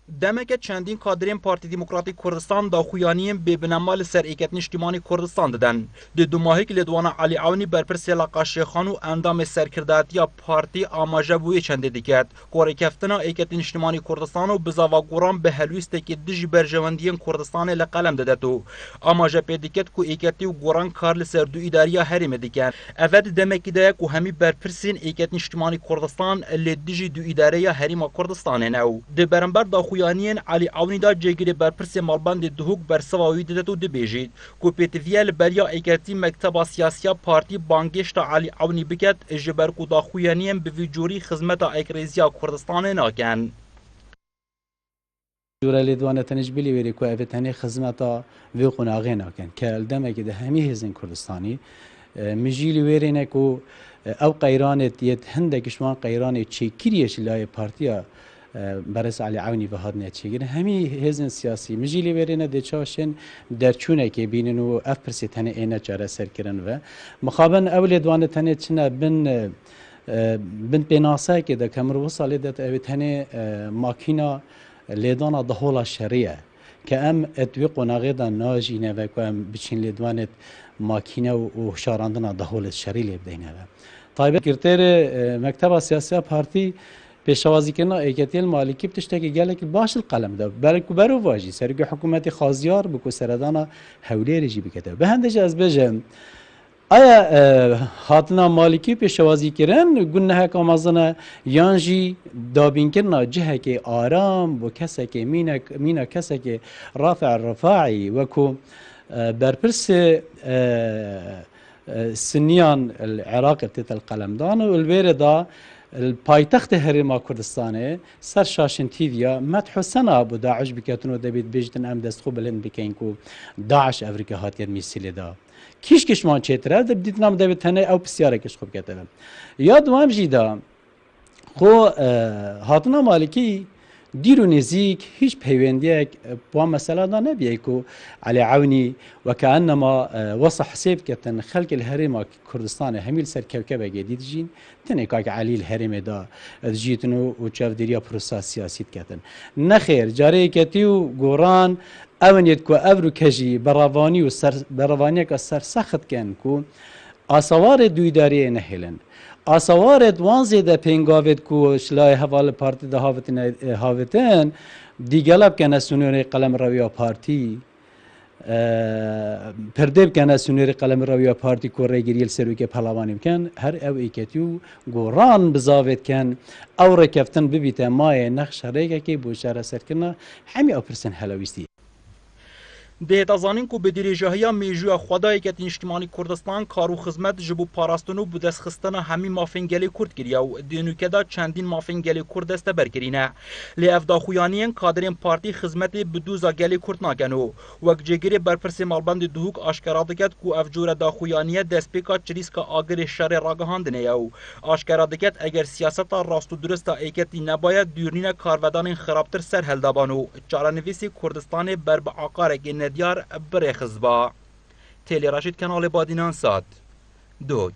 دمک چندین کادرین پارتی دموکراتیک کردستان داخویانیم به بنمال سر ایکت نشتیمانی کردستان دادن. د دو ماهی که لدوانا علی عونی برپرس لقاش خانو اندام سرکرداتی پارتی آماجه بوی چنده دیکت. کار کفتنا ایکت نشتیمانی کردستان و بزاوا گوران به هلویست که دژ برجواندین کردستان لقلم دادتو. آماجه پیدیکت کو ایکتی و گوران کارل سر دو اداریا حریم دیکن. اول دمکی ده کو همی برپرسین ایکت نشتیمانی کردستان لدژ دو اداریا حریم کردستان نو. د برنبر داخویانین علی عونی دا جگری برپرس مالباند دهوک برسواوی دادتو دبیجید. کو پیتویل بریا ایکتی مکتب سیاسی پارتی بانگشت علی عونی بکت جبر کو داخویانین به ویجوری خدمت اکریزیا کردستان ناکن. جورا لیدوانه تنش بلی وری کو افتنی خدمتا وی قناغه ناکن که الدمه که ده همی هزین کردستانی مجیلی وری نکو او قیرانت یت هندک شوان قیران چیکریش لای پارتیا برس علی عونی به هاد نتیجه همی هزن سیاسی مجیلی ورینه دچاشن درچونه که بینن و اف پرسی تنه اینا چاره سر کردن و مخابن اول دوانه تنه چنه بن بناسه که ده کمر وصل ده اوی تنه ماکینا لیدانا دهولا شریعه که ام ادوی قناغه دا ناجینه و که ام بچین لیدوانت ماکینه و شاراندنا دهول شریع لیبدینه و طایبه کرتر مکتب سیاسی پارتی پیشوازی کردن ایکتیل مالکی بتشتکی گله که باش القلم ده بلکه برو واجی سرگی حکومتی خازیار بکو سردانا حولی رجی بکته به هندش از بجم آیا هاتنا مالکی پیشوازی کردن گنه که آمازنه یانجی دابین کردن جهه که آرام و کسی که مینا کسی که رافع رفاعی وکو برپرس سنیان العراق تیت القلم دان و الویر دا الپایتخت هرما کردستانه سر شاشن تیویا مدح سنا ابو داعش بکتنو دبید بجدن ام دست خوب بلند بکن کو داعش افریقا هاتیر میسیلی دا کیش کشمان چیتره دب دیت نام دبید تنه او بسیاره کش خوب کتنه یاد وام جیدا خو هاتنا مالکی دیرو نزیک هیچ پیوندیک با مسئله دا نبیه که علی عونی و کانما وصح حساب کتن خلق الهرم کردستان همیل سر کوكبه جدید جین تنه که علی الهرم دا جیتنو و چافدریا پروسا سیاسی کتن نخیر جاری کتیو گوران اونید که افرو کجی براوانی و براوانی که سر سخت کن که آسوار دویداری نهیلن آسوار دوانزی ده پینگاوید کو شلای حوال پارتی ده هاوتن دیگلب کنه سنوری قلم رویا پارتی پردیب کنه سنوری قلم رویا پارتی کو ریگریل سروی که پلاوانی کن هر او ایکتیو گوران بزاوید کن او رکفتن ببیته مای نقش ریگه که بوشاره سر کنه همی او پرسن حلویستی ده ازانین کو به دریجه میجو خدای که اجتماعی کردستان کارو خدمت جبو پاراستنو بو دست خستن همی مافنگلی کرد کریه و دینوکه دا چندین مافنگلی کرد دست برکرینه لی افدا خویانین کادرین پارتی خدمت بدوزا گلی کرد ناکنو وک جگری برپرس مالبند دهوک آشکارا دکت کو افجور دا خویانیه دست پیکا چریسکا آگر شر راگهاندنه یو آشکارا دکت اگر سیاست راست و درست ایکتی نباید دورنین کارودان خرابتر سر هلدابانو چارانویسی کردستان برب آقارک دیار برخزبا تیلی راشید کانال بادینان ساد دوگ